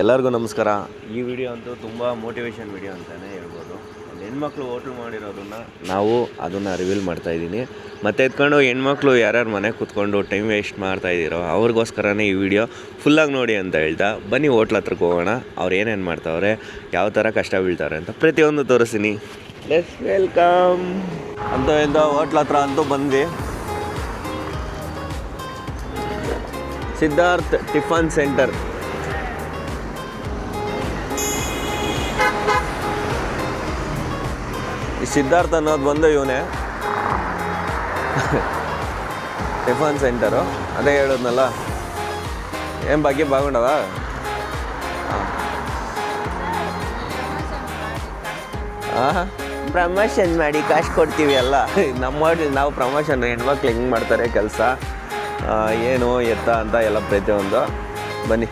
ಎಲ್ಲರಿಗೂ ನಮಸ್ಕಾರ. ಈ ವಿಡಿಯೋ ಅಂತೂ ತುಂಬ ಮೋಟಿವೇಶನ್ ವಿಡಿಯೋ ಅಂತಲೇ ಹೇಳ್ಬೋದು. ಒಂದು ಹೆಣ್ಮಕ್ಳು ಹೋಟ್ಲು ಮಾಡಿರೋದನ್ನು ನಾವು ಅದನ್ನು ರಿವೀಲ್ ಮಾಡ್ತಾಯಿದ್ದೀನಿ. ಮತ್ತು ಎತ್ಕೊಂಡು ಹೆಣ್ಮಕ್ಳು ಯಾರ್ಯಾರು ಮನೆಗೆ ಕೂತ್ಕೊಂಡು ಟೈಮ್ ವೇಸ್ಟ್ ಮಾಡ್ತಾಯಿದ್ದೀರೋ ಅವ್ರಿಗೋಸ್ಕರನೇ ಈ ವಿಡಿಯೋ ಫುಲ್ಲಾಗಿ ನೋಡಿ ಅಂತ ಹೇಳ್ತಾ ಬನ್ನಿ ಹೋಟ್ಲ್ ಹತ್ರಕ್ಕೆ ಹೋಗೋಣ. ಅವ್ರು ಏನೇನು ಮಾಡ್ತಾವ್ರೆ, ಯಾವ ಥರ ಕಷ್ಟ ಬೀಳ್ತಾರೆ ಅಂತ ಪ್ರತಿಯೊಂದು ತೋರಿಸ್ತೀನಿ. ಲೆಟ್ಸ್ ವೆಲ್ಕಮ್ ಅಂತ ಹೇಳ್ದ ಹೋಟ್ಲ್ ಹತ್ರ ಅಂತೂ ಬಂದ್ವಿ. Siddharth tiffin centre. ಈ ಸಿದ್ಧಾರ್ಥ ಅನ್ನೋದು ಬಂದು ಇವನೇ ಟಿಫನ್ ಸೆಂಟರು. ಅದೇ ಹೇಳೋದ್ನಲ್ಲ, ಏನು ಬಗ್ಗೆ ಬಾಗುಂಡವ ಪ್ರಮೋಷನ್ ಮಾಡಿ ಕಾಸು ಕೊಡ್ತೀವಿ ಅಲ್ಲ. ನಾವು ಪ್ರಮೋಷನ್ ಹೆಣ್ಮಕ್ಳು ಹೆಂಗೆ ಮಾಡ್ತಾರೆ ಕೆಲಸ, ಏನು ಎತ್ತ ಅಂತ ಎಲ್ಲ ಪ್ರತಿಯೊಂದು. ಬನ್ನಿ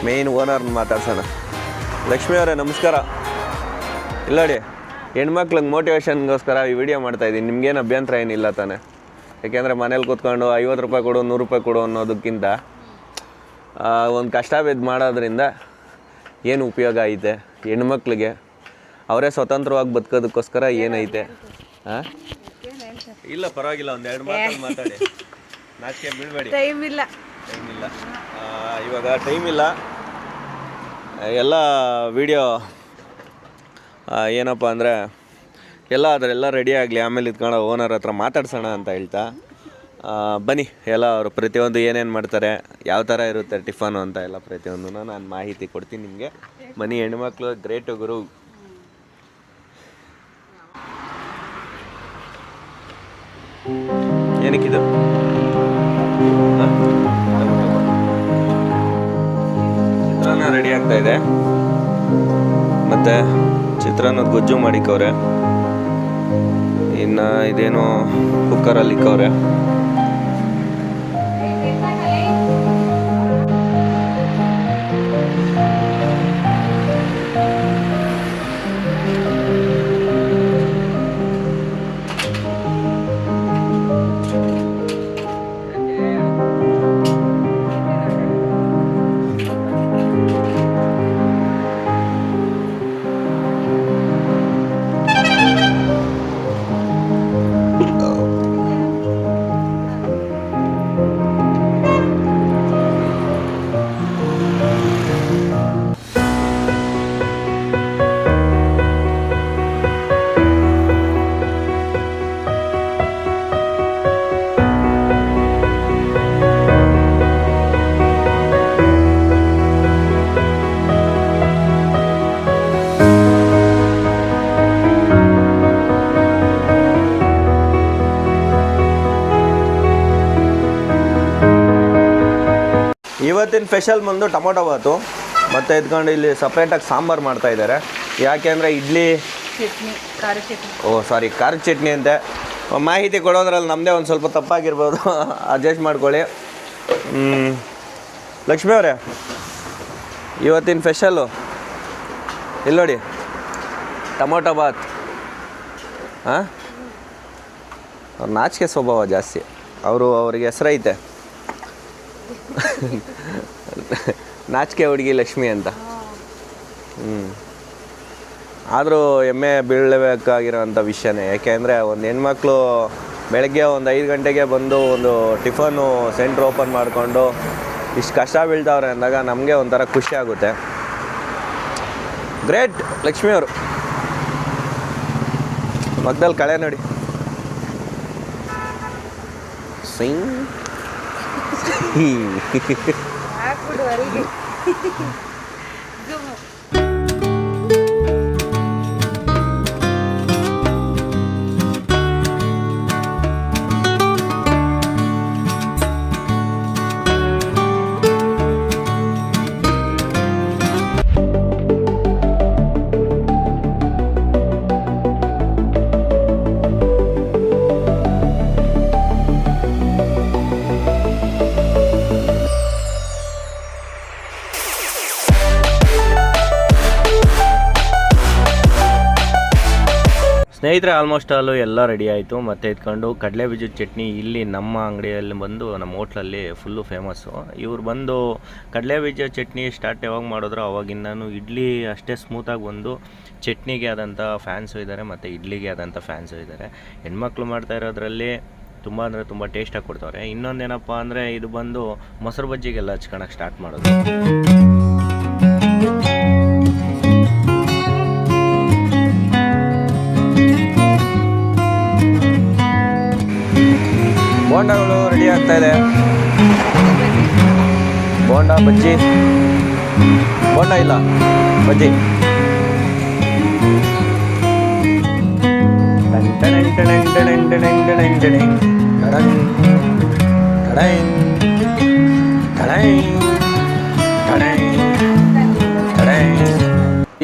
ಮೇಯ್ನ್ ಓನರ್ನ ಮಾತಾಡ್ಸೋಣ. ಲಕ್ಷ್ಮಿ ಅವರೇ ನಮಸ್ಕಾರ. ಇಲ್ಲ ನೋಡಿ, ಹೆಣ್ಮಕ್ಳಿಗೆ ಮೋಟಿವೇಶನ್ಗೋಸ್ಕರ ಈ ವಿಡಿಯೋ ಮಾಡ್ತಾಯಿದ್ದೀನಿ. ನಿಮ್ಗೇನು ಅಭ್ಯಂತರ ಏನಿಲ್ಲ ತಾನೆ? ಯಾಕೆಂದರೆ ಮನೇಲಿ ಕೂತ್ಕೊಂಡು 50 ರೂಪಾಯಿ ಕೊಡು 100 ರೂಪಾಯಿ ಕೊಡು ಅನ್ನೋದಕ್ಕಿಂತ ಒಂದು ಕಷ್ಟ ಬಿದ್ದು ಮಾಡೋದ್ರಿಂದ ಏನು ಉಪಯೋಗ ಐತೆ ಹೆಣ್ಮಕ್ಳಿಗೆ? ಅವರೇ ಸ್ವತಂತ್ರವಾಗಿ ಬದುಕೋದಕ್ಕೋಸ್ಕರ ಏನೈತೆ? ಹಾಂ, ಇಲ್ಲ ಪರವಾಗಿಲ್ಲ, ಒಂದು 2 ಮಾತಲ್ಲಿ ಮಾತಾಡಿ, ನಾಚಿಕೆ ಬೀಳಬೇಡಿ. ಟೈಮ್ ಇಲ್ಲ ಇವಾಗ, ಟೈಮ್ ಇಲ್ಲ. ಎಲ್ಲ ವಿಡಿಯೋ ಏನಪ್ಪ ಅಂದರೆ ಅದರೆಲ್ಲ ರೆಡಿ ಆಗಲಿ, ಆಮೇಲೆ ಇದ್ಕೊಂಡು ಓನರ್ ಹತ್ರ ಮಾತಾಡ್ಸೋಣ ಅಂತ ಹೇಳ್ತಾ ಬನ್ನಿ. ಎಲ್ಲ ಅವರು ಪ್ರತಿಯೊಂದು ಏನೇನು ಮಾಡ್ತಾರೆ, ಯಾವ ಥರ ಇರುತ್ತೆ ಟಿಫನು ಅಂತ ಎಲ್ಲ ಪ್ರತಿಯೊಂದು ನಾನು ಮಾಹಿತಿ ಕೊಡ್ತೀನಿ ನಿಮಗೆ. ಬನ್ನಿ, ಹೆಣ್ಮಕ್ಳು ಗ್ರೇಟು ಗುರು. ಏನಕ್ಕಿದು? ಚಿತ್ರಾನ್ನ ರೆಡಿ ಆಗ್ತಾ ಇದೆ. ಮತ್ತು ಚಿತ್ರಾನ್ನದ ಗೊಜ್ಜು ಮಾಡಿಕವ್ರೆ. ಇನ್ನು ಇದೇನೋ ಕುಕ್ಕರಲ್ಲಿ ಇಕ್ಕವ್ರೆ. ಇವತ್ತಿನ ಸ್ಪೆಷಲ್ ಬಂದು ಟೊಮೊಟೊ ಬಾತು. ಮತ್ತು ಎತ್ಕೊಂಡು ಇಲ್ಲಿ ಸಪ್ರೇಟಾಗಿ ಸಾಂಬಾರು ಮಾಡ್ತಾಯಿದ್ದಾರೆ. ಯಾಕೆ ಅಂದರೆ ಇಡ್ಲಿ ಖಾರದ ಚಟ್ನಿ ಅಂತೆ. ಮಾಹಿತಿ ಕೊಡೋದ್ರಲ್ಲಿ ನಮ್ಮದೇ ಒಂದು ಸ್ವಲ್ಪ ತಪ್ಪಾಗಿರ್ಬೋದು, ಅಡ್ಜಸ್ಟ್ ಮಾಡ್ಕೊಳ್ಳಿ. ಲಕ್ಷ್ಮಿ ಅವರೇ, ಇವತ್ತಿನ ಸ್ಪೆಷಲ್ಲು ಇಲ್ಲಿ ನೋಡಿ, ಟೊಮೊಟೊ ಬಾತ್. ಹಾಂ, ಅವ್ರ ನಾಚಿಕೆ ಸ್ವಭಾವ ಜಾಸ್ತಿ. ಅವ್ರಿಗೆ ಹೆಸರೈತೆ ನಾಚಿಕೆ ಹುಡುಗಿ ಲಕ್ಷ್ಮಿ ಅಂತ. ಆದರೂ ಹೆಮ್ಮೆ ಬೀಳಬೇಕಾಗಿರೋಂಥ ವಿಷಯನೇ. ಯಾಕೆಂದರೆ ಒಂದು ಹೆಣ್ಮಕ್ಳು ಬೆಳಗ್ಗೆ ಒಂದು 5 ಗಂಟೆಗೆ ಬಂದು ಒಂದು ಟಿಫನು ಸೆಂಟ್ರ್ ಓಪನ್ ಮಾಡಿಕೊಂಡು ಇಷ್ಟು ಕಷ್ಟ ಬೀಳ್ತಾವ್ರೆ ಅಂದಾಗ ನಮಗೆ ಒಂಥರ ಖುಷಿ ಆಗುತ್ತೆ. ಗ್ರೇಟ್ ಲಕ್ಷ್ಮಿ ಅವರು. ಮಗ್ದಲ್ಲಿ ಕಳೆ ನೋಡಿ, ಸಿಂಗ್ ಸ್ನೇಹಿತರೆ, ಆಲ್ಮೋಸ್ಟ್ ಆಲು ಎಲ್ಲ ರೆಡಿ ಆಯಿತು. ಮತ್ತು ಇಟ್ಕೊಂಡು ಕಡಲೆ ಬೀಜದ ಚಟ್ನಿ ಇಲ್ಲಿ ನಮ್ಮ ಅಂಗಡಿಯಲ್ಲಿ ಬಂದು ನಮ್ಮ ಹೋಟ್ಲಲ್ಲಿ ಫುಲ್ಲು ಫೇಮಸ್ಸು. ಇವ್ರು ಬಂದು ಕಡಲೆ ಬೀಜ ಚಟ್ನಿ ಸ್ಟಾರ್ಟ್ ಯಾವಾಗ ಮಾಡಿದ್ರು ಅವಾಗಿಂದನೂ ಇಡ್ಲಿ ಅಷ್ಟೇ ಸ್ಮೂತಾಗಿ ಬಂದು ಚಟ್ನಿಗೆ ಆದಂಥ ಫ್ಯಾನ್ಸು ಇದ್ದಾರೆ ಮತ್ತು ಇಡ್ಲಿಗೆ ಆದಂಥ ಫ್ಯಾನ್ಸು ಇದ್ದಾರೆ. ಹೆಣ್ಮಕ್ಳು ಮಾಡ್ತಾ ಇರೋದ್ರಲ್ಲಿ ತುಂಬ ಅಂದರೆ ತುಂಬ ಟೇಸ್ಟಾಗಿ ಕೊಡ್ತಾರೆ. ಇನ್ನೊಂದೇನಪ್ಪ ಅಂದರೆ ಇದು ಬಂದು ಮೊಸರು ಬಜ್ಜಿಗೆಲ್ಲ ಹಚ್ಕೊಳಕ್ಕೆ ಸ್ಟಾರ್ಟ್ ಮಾಡೋದು. ಬೋಂಡಗಳು ರೆಡಿ ಆಗ್ತಾ ಇದೆ. ಬೋಂಡ ಬಜ್ಜಿ, ಬೋಂಡ ಇಲ್ಲ ಬಜ್ಜಿ.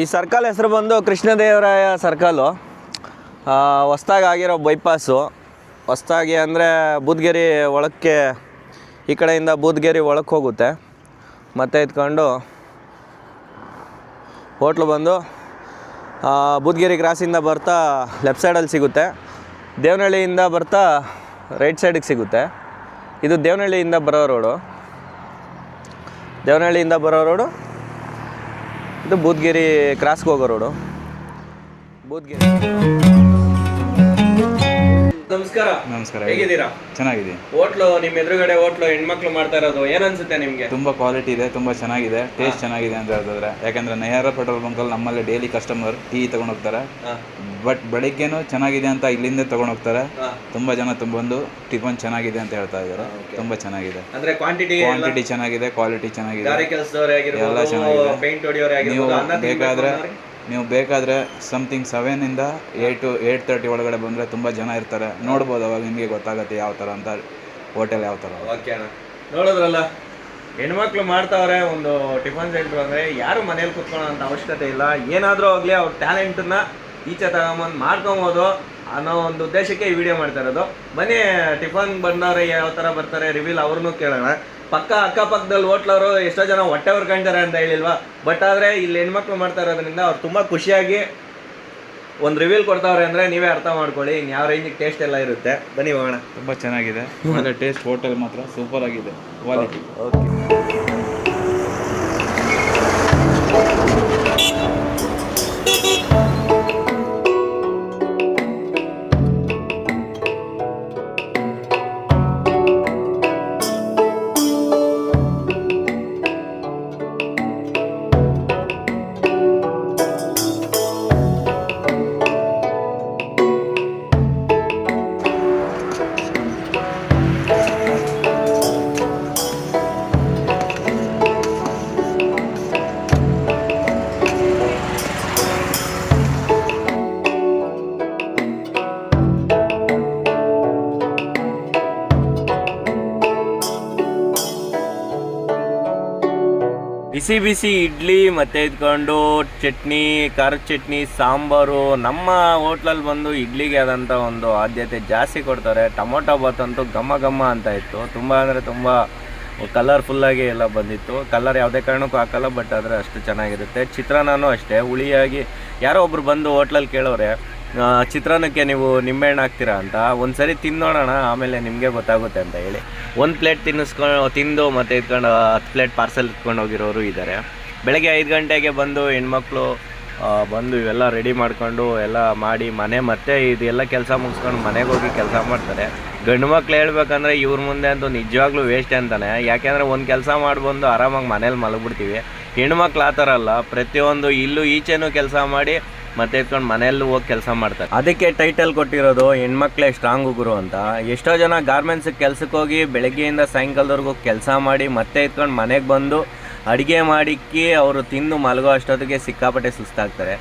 ಈ ಸರ್ಕಲ್ ಹೆಸರು ಬಂದು ಕೃಷ್ಣದೇವರಾಯ ಸರ್ಕಲ್ಲು. ಹೊಸ್ದಾಗಿ ಆಗಿರೋ ಬೈಪಾಸು. ಹೊಸ್ದಾಗಿ ಅಂದರೆ ಬೂದ್ಗೆರೆ ಒಳಕ್ಕೆ, ಈ ಕಡೆಯಿಂದ ಬೂದ್ಗೆರೆ ಒಳಕ್ಕೆ ಹೋಗುತ್ತೆ. ಮತ್ತು ಇದ್ಕೊಂಡು ಹೋಟ್ಲು ಬಂದು ಬೂದ್ಗೆರೆ ಕ್ರಾಸಿಂದ ಬರ್ತಾ ಲೆಫ್ಟ್ ಸೈಡಲ್ಲಿ ಸಿಗುತ್ತೆ. ದೇವನಹಳ್ಳಿಯಿಂದ ಬರ್ತಾ ರೈಟ್ ಸೈಡಿಗೆ ಸಿಗುತ್ತೆ. ಇದು ದೇವನಹಳ್ಳಿಯಿಂದ ಬರೋ ರೋಡು. ದೇವನಹಳ್ಳಿಯಿಂದ ಬರೋ ರೋಡು ಇದು ಬೂದ್ಗೆರೆ ಕ್ರಾಸ್ಗೆ ಹೋಗೋ ರೋಡು. ಬೂದ್ಗೆರೆ. ನಮಸ್ಕಾರ. ನಮಸ್ಕಾರ. ಹೇಗಿದ್ದೀರಾ? ಚೆನ್ನಾಗಿದೆ. ಹೋಟ್ಲು ನಿಮ್ಮ ಎದುರುಗಡೆ ಹೋಟ್ಲು ಹೆಣ್ಮಕ್ಳು ಮಾಡ್ತಾ ಇರೋದು ಏನು ಅನ್ಸುತ್ತೆ ನಿಮಗೆ? ತುಂಬಾ ಕ್ವಾಲಿಟಿ ಇದೆ, ತುಂಬಾ ಚೆನ್ನಾಗಿದೆ, ಟೇಸ್ಟ್ ಚೆನ್ನಾಗಿದೆ ಅಂತ ಹೇಳ್ತಿದ್ರೆ. ಯಾಕಂದ್ರೆ ನಯಾರ ಪೆಟ್ರೋಲ್ ಬಂಕಲ್ಲಿ ನಮ್ಮಲ್ಲಿ ಡೈಲಿ ಕಸ್ಟಮರ್ ಟೀ ತಗೊಂಡು ಹೋಗ್ತಾರೆ. ಬಟ್ ಬೆಳಿಗ್ಗೆನೂ ಚೆನ್ನಾಗಿದೆ ಅಂತ ಇಲ್ಲಿಂದ ತಗೊಂಡು ಹೋಗ್ತಾರೆ. ತುಂಬಾ ಜನ ಬಂದು ಟಿಫನ್ ಚೆನ್ನಾಗಿದೆ ಅಂತ ಹೇಳ್ತಾ ಇದ್ದಾರೆ. ತುಂಬಾ ಚೆನ್ನಾಗಿದೆ. ಅಂದ್ರೆ ಕ್ವಾಂಟಿಟಿ ಚೆನ್ನಾಗಿದೆ, ಕ್ವಾಲಿಟಿ ಚೆನ್ನಾಗಿದೆ, ಎಲ್ಲ ಚೆನ್ನಾಗಿದೆ. ನೀವು ಬೇಕಾದರೆ ಸಮಥಿಂಗ್ 7 ಇಂದ 8 to 8:30 ಒಳಗಡೆ ಬಂದರೆ ತುಂಬ ಜನ ಇರ್ತಾರೆ. ನೋಡ್ಬೋದು, ಅವಾಗ ನಿಮಗೆ ಗೊತ್ತಾಗುತ್ತೆ ಯಾವ ಥರ ಅಂತ, ಹೋಟೆಲ್ ಯಾವ ಥರ. ಓಕೆ ಅಣ್ಣ, ನೋಡಿದ್ರಲ್ಲ, ಹೆಣ್ಮಕ್ಳು ಮಾಡ್ತಾವ್ರೆ ಒಂದು ಟಿಫನ್ ಸೆಂಟ್ರ್ ಅಂದರೆ ಯಾರು ಮನೇಲಿ ಕುತ್ಕೊಳ್ಳೋ ಅಂತ ಅವಶ್ಯಕತೆ ಇಲ್ಲ. ಏನಾದರೂ ಆಗಲಿ ಅವ್ರ ಟ್ಯಾಲೆಂಟನ್ನ ಈಚೆ ತಗೊಂಬಂದು ಮಾಡ್ಕೊಬೋದು ಅನ್ನೋ ಒಂದು ಉದ್ದೇಶಕ್ಕೆ ಈ ವಿಡಿಯೋ ಮಾಡ್ತಾ ಇರೋದು. ಬನ್ನಿ, ಟಿಫನ್ ಬಂದವ್ರೆ ಯಾವ ಥರ ಬರ್ತಾರೆ ರಿವ್ಯೂಲ್ ಅವ್ರನ್ನೂ ಕೇಳೋಣ. ಪಕ್ಕ ಅಕ್ಕಪಕ್ಕದಲ್ಲಿ ಹೋಟ್ಲವರು ಎಷ್ಟೋ ಜನ ಹೊಟ್ಟೆ ಹೊರ್ಕೊಂತಾರೆ ಅಂತ ಹೇಳಿಲ್ವಾ, ಬಟ್ ಆದರೆ ಇಲ್ಲಿ ಹೆಣ್ಮಕ್ಳು ಮಾಡ್ತಾ ಇರೋದ್ರಿಂದ ಅವ್ರು ತುಂಬ ಖುಷಿಯಾಗಿ ಒಂದು ರಿವ್ಯೂಲ್ ಕೊಡ್ತಾವ್ರೆ ಅಂದರೆ ನೀವೇ ಅರ್ಥ ಮಾಡ್ಕೊಳ್ಳಿ ಇನ್ನು ಯಾವ ರೇಂಜಿಗೆ ಟೇಸ್ಟ್ ಎಲ್ಲ ಇರುತ್ತೆ. ಬನ್ನಿ ಹೋಗೋಣ. ತುಂಬ ಚೆನ್ನಾಗಿದೆ, ಒಳ್ಳೆ ಟೇಸ್ಟ್. ಹೋಟೆಲ್ ಮಾತ್ರ ಸೂಪರ್ ಆಗಿದೆ, ಕ್ವಾಲಿಟಿ. ಓಕೆ. ಬಿಸಿ ಬಿಸಿ ಇಡ್ಲಿ ಮತ್ತು ಇದ್ಕೊಂಡು ಚಟ್ನಿ, ಖಾರದ ಚಟ್ನಿ, ಸಾಂಬಾರು. ನಮ್ಮ ಹೋಟ್ಲಲ್ಲಿ ಬಂದು ಇಡ್ಲಿಗೆ ಆದಂಥ ಒಂದು ಆದ್ಯತೆ ಜಾಸ್ತಿ ಕೊಡ್ತಾರೆ. ಟೊಮೊಟೊ ಬಾತ್ ಅಂತೂ ಘಮ ಘಮ ಅಂತ ಇತ್ತು. ತುಂಬ ಅಂದರೆ ತುಂಬ ಕಲರ್ಫುಲ್ಲಾಗಿ ಎಲ್ಲ ಬಂದಿತ್ತು. ಕಲರ್ ಯಾವುದೇ ಕಾರಣಕ್ಕೂ ಹಾಕಲ್ಲ, ಬಟ್ ಆದರೆ ಅಷ್ಟು ಚೆನ್ನಾಗಿರುತ್ತೆ. ಚಿತ್ರಾನ್ನನೂ ಅಷ್ಟೇ ಹುಳಿಯಾಗಿ. ಯಾರೋ ಒಬ್ರು ಬಂದು ಹೋಟ್ಲಲ್ಲಿ ಕೇಳೋರೆ ಚಿತ್ರಾನ್ನಕ್ಕೆ ನೀವು ನಿಂಬೆಹಣ್ಣು ಹಾಕ್ತೀರಾ ಅಂತ. ಒಂದು ಸರಿ ತಿನ್ನೋಣ, ಆಮೇಲೆ ನಿಮಗೆ ಗೊತ್ತಾಗುತ್ತೆ ಅಂತ ಹೇಳಿ ಒಂದು ಪ್ಲೇಟ್ ತಿಂದು ಮತ್ತು ಇಟ್ಕೊಂಡು 10 ಪ್ಲೇಟ್ ಪಾರ್ಸೆಲ್ ಇಟ್ಕೊಂಡು ಹೋಗಿರೋರು ಇದ್ದಾರೆ. ಬೆಳಗ್ಗೆ 5 ಗಂಟೆಗೆ ಬಂದು ಹೆಣ್ಮಕ್ಳು ಬಂದು ಇವೆಲ್ಲ ರೆಡಿ ಮಾಡ್ಕೊಂಡು ಎಲ್ಲ ಮಾಡಿ ಮತ್ತೆ ಇದೆಲ್ಲ ಕೆಲಸ ಮುಗಿಸ್ಕೊಂಡು ಮನೆಗೆ ಹೋಗಿ ಕೆಲಸ ಮಾಡ್ತಾರೆ. ಗಂಡು ಮಕ್ಳು ಹೇಳ್ಬೇಕಂದ್ರೆ ಇವ್ರ ಮುಂದೆ ಅಂತೂ ನಿಜವಾಗ್ಲೂ ವೇಸ್ಟ್ ಅಂತಾನೆ. ಯಾಕೆಂದರೆ ಒಂದು ಕೆಲಸ ಮಾಡ್ಬಂದು ಆರಾಮಾಗಿ ಮನೇಲಿ ಮಲಗಿಬಿಡ್ತೀವಿ. ಹೆಣ್ಮಕ್ಳು ಆ ಥರ ಅಲ್ಲ, ಪ್ರತಿಯೊಂದು ಇಲ್ಲೂ ಈಚೆನೂ ಕೆಲಸ ಮಾಡಿ ಮತ್ತೆ ಇಟ್ಕೊಂಡು ಮನೆಯಲ್ಲೂ ಹೋಗಿ ಕೆಲಸ ಮಾಡ್ತಾರೆ. ಅದಕ್ಕೆ ಟೈಟಲ್ ಕೊಟ್ಟಿರೋದು ಹೆಣ್ಮಕ್ಳೇ ಸ್ಟ್ರಾಂಗ್ ಗುರು ಅಂತ. ಎಷ್ಟೋ ಜನ ಗಾರ್ಮೆಂಟ್ಸಿಗೆ ಕೆಲ್ಸಕ್ಕೆ ಹೋಗಿ ಬೆಳಗ್ಗೆಯಿಂದ ಸಾಯಂಕಾಲದವರೆಗೂ ಕೆಲಸ ಮಾಡಿ ಮತ್ತೆ ಇಟ್ಕೊಂಡು ಮನೆಗೆ ಬಂದು ಅಡುಗೆ ಮಾಡಿಕ್ಕಿ ಅವರು ತಿಂದು ಮಲಗೋ ಅಷ್ಟೊತ್ತಿಗೆ ಸಿಕ್ಕಾಪಟ್ಟೆ ಸುಸ್ತಾಗ್ತಾರೆ.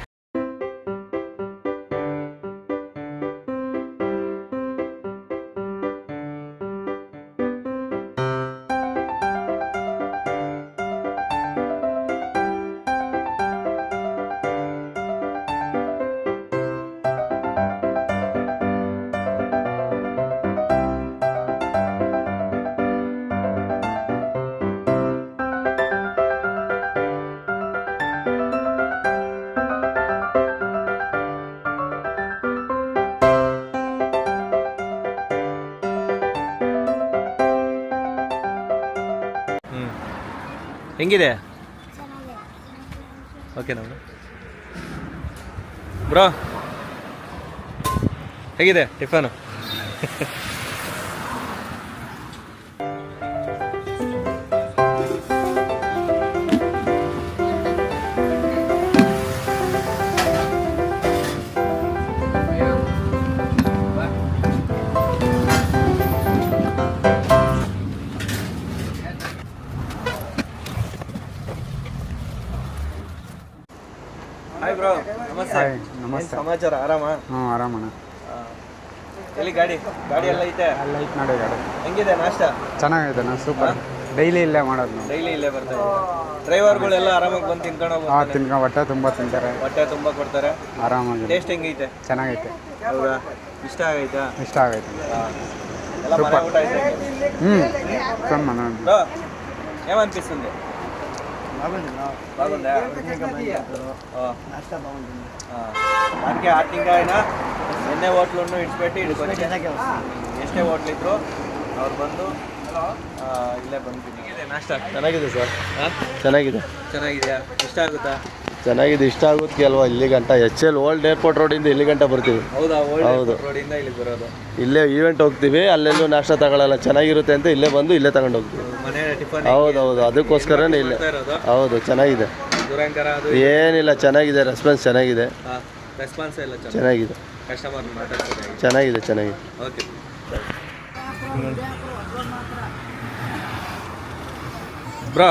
ಹೆಂಗಿದೆ? ಓಕೆ ನಾವು ಬ್ರೋ ಹೇಗಿದೆ ಟಿಫನು? ಹಾಯ್ ಬ್ರೋ, ನಮಸ್ತೆ. ನಮಸ್ತೆ. ಸಮಾಚಾರ ಆರಾಮ? ಹ್ಞೂ ಆರಾಮಣ್ಣ. ಎಲ್ಲಿ ಗಾಡಿ ಎಲ್ಲ ಐತೆ? ಅಲ್ಲ ಐತೆ ನೋಡಿ ಗಾಡಿ. ಹೆಂಗಿದೆ ನಾಷ್ಟ? ಚೆನ್ನಾಗೈತೆ ನಾ ಸೂಪರ್. ಡೈಲಿ ಇಲ್ಲೇ ಮಾಡೋದು ನಾವು. ಡೈಲಿ ಇಲ್ಲೇ ಬರ್ತಾರೆ. ಡ್ರೈವರ್ಗಳೆಲ್ಲ ಆರಾಮಾಗಿ ಬಂದು ತಿನ್ಕೊಂಡು ಹೋಗ್ತಾರೆ. ತಿನ್ಕೊಂಡು ಹೊಟ್ಟೆ ತುಂಬ ತಿಂತಾರೆ, ಹೊಟ್ಟೆ ತುಂಬ ಕೊಡ್ತಾರೆ. ಆರಾಮಾಗಿ. ಟೇಸ್ಟ್ ಹೆಂಗೈತೆ? ಚೆನ್ನಾಗೈತೆ. ಹೌದಾ? ಇಷ್ಟ ಆಗೈತಾ? ಇಷ್ಟ ಆಗೈತೆ. ಎಲ್ಲ ಮನೆ ಊಟ ಐತೆ? బ్రో ఏమనిపిస్తుంది? బాగుందా? దానికి ఆర్థికంగా అయినా ఎన్నే ఓట్లు ఇడిచిపెట్టి ఇడికొచ్చి ಎಷ್ಟೇ ಓಟ್ಲ್ ಇದ್ರು ಅವ್ರು ಬಂದು ಇಲ್ಲೇ ಬಂದು ನಾಷ್ಟ ಚೆನ್ನಾಗಿದೆ ಸರ್. ಚೆನ್ನಾಗಿದೆ. ಚೆನ್ನಾಗಿದೆಯಾ? ಇಷ್ಟ ಆಗುತ್ತಾ? ಚೆನ್ನಾಗಿದೆ. ಇಷ್ಟ ಆಗುತ್ತೆ ಅಲ್ವಾ? ಇಲ್ಲಿ ಗಂಟ HL ಓಲ್ಡ್ ಏರ್ಪೋರ್ಟ್ ರೋಡಿಂದ ಇಲ್ಲಿ ಗಂಟ ಬರ್ತೀವಿ. ಹೌದಾ? ಹೌದು. ರೋಡಿಂದ ಇಲ್ಲಿಗೆ ಬರೋದು. ಇಲ್ಲೇ ಈವೆಂಟ್ ಹೋಗ್ತೀವಿ, ಅಲ್ಲೆಲ್ಲೂ ನಾಷ್ಟ ತಗೊಳ್ಳಲ್ಲ, ಚೆನ್ನಾಗಿರುತ್ತೆ ಅಂತ ಇಲ್ಲೇ ಬಂದು ಇಲ್ಲೇ ತಗೊಂಡು ಹೋಗ್ತೀವಿ. ಮನೆ ಟಿಫನ್? ಹೌದೌದು, ಅದಕ್ಕೋಸ್ಕರನೇ ಇಲ್ಲೇ. ಹೌದು, ಚೆನ್ನಾಗಿದೆ. ದುರಂಕರ ಅದು ಏನಿಲ್ಲ, ಚೆನ್ನಾಗಿದೆ. ರೆಸ್ಪಾನ್ಸ್ ಚೆನ್ನಾಗಿದೆ. ರೆಸ್ಪಾನ್ಸ್ ಎಲ್ಲ ಚೆನ್ನಾಗಿದೆ. ಕಸ್ಟಮರ್ ಮಾತಾಡ್ತಾರೆ. ಚೆನ್ನಾಗಿದೆ. ಓಕೆ ಬ್ರೋ,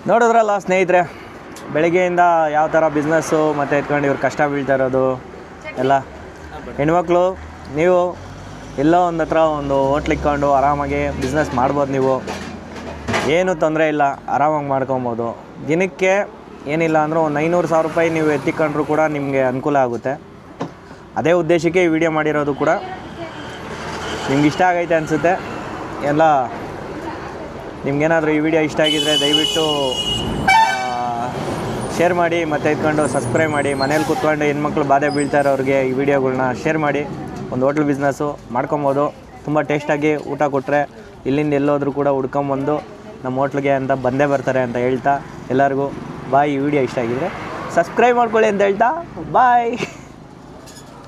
ನೋಡಿದ್ರಲ್ಲ ಸ್ನೇಹಿತರೆ, ಬೆಳಗ್ಗೆಯಿಂದ ಯಾವ ಥರ ಬಿಸ್ನೆಸ್ಸು ಮತ್ತು ಎತ್ಕೊಂಡು ಇವ್ರು ಕಷ್ಟ ಬೀಳ್ತಾ ಇರೋದು ಎಲ್ಲ. ಹೆಣ್ಮಕ್ಳು ನೀವು ಎಲ್ಲೋ ಒಂದು ಹತ್ರ ಒಂದು ಹೋಟ್ಲ್ ಇಟ್ಕೊಂಡು ಆರಾಮಾಗಿ ಬಿಸ್ನೆಸ್ ಮಾಡ್ಬೋದು. ನೀವು ಏನೂ ತೊಂದರೆ ಇಲ್ಲ, ಆರಾಮಾಗಿ ಮಾಡ್ಕೊಬೋದು. ದಿನಕ್ಕೆ ಏನಿಲ್ಲ ಅಂದರೂ ಒಂದು 500,000 ರೂಪಾಯಿ ನೀವು ಎತ್ತಿಕೊಂಡ್ರೂ ಕೂಡ ನಿಮಗೆ ಅನುಕೂಲ ಆಗುತ್ತೆ. ಅದೇ ಉದ್ದೇಶಕ್ಕೆ ಈ ವಿಡಿಯೋ ಮಾಡಿರೋದು ಕೂಡ. ನಿಮ್ಗೆ ಇಷ್ಟ ಆಗೈತೆ ಅನಿಸುತ್ತೆ ಎಲ್ಲ. ನಿಮ್ಗೇನಾದರೂ ಈ ವಿಡಿಯೋ ಇಷ್ಟ ಆಗಿದ್ದರೆ ದಯವಿಟ್ಟು ಶೇರ್ ಮಾಡಿ, ಮತ್ತು ಇಟ್ಕೊಂಡು ಸಬ್ಸ್ಕ್ರೈಬ್ ಮಾಡಿ. ಮನೇಲಿ ಕೂತ್ಕೊಂಡು ಹೆಣ್ಮಕ್ಳು ಬಾಧೆ ಬೀಳ್ತಾ ಇರೋರಿಗೆ ಈ ವಿಡಿಯೋಗಳ್ನ ಶೇರ್ ಮಾಡಿ. ಒಂದು ಹೋಟ್ಲ್ ಬಿಸ್ನೆಸ್ಸು ಮಾಡ್ಕೊಬೋದು. ತುಂಬ ಟೇಸ್ಟಾಗಿ ಊಟ ಕೊಟ್ಟರೆ ಇಲ್ಲಿಂದ ಎಲ್ಲೋದ್ರೂ ಕೂಡ ಹುಡ್ಕೊಂಬಂದು ನಮ್ಮ ಹೋಟ್ಲಿಗೆ ಅಂತ ಬಂದೇ ಬರ್ತಾರೆ ಅಂತ ಹೇಳ್ತಾ ಎಲ್ಲರಿಗೂ ಬಾಯ್. ಈ ವಿಡಿಯೋ ಇಷ್ಟ ಆಗಿದ್ದರೆ ಸಬ್ಸ್ಕ್ರೈಬ್ ಮಾಡ್ಕೊಳ್ಳಿ ಅಂತ ಹೇಳ್ತಾ ಬಾಯ್.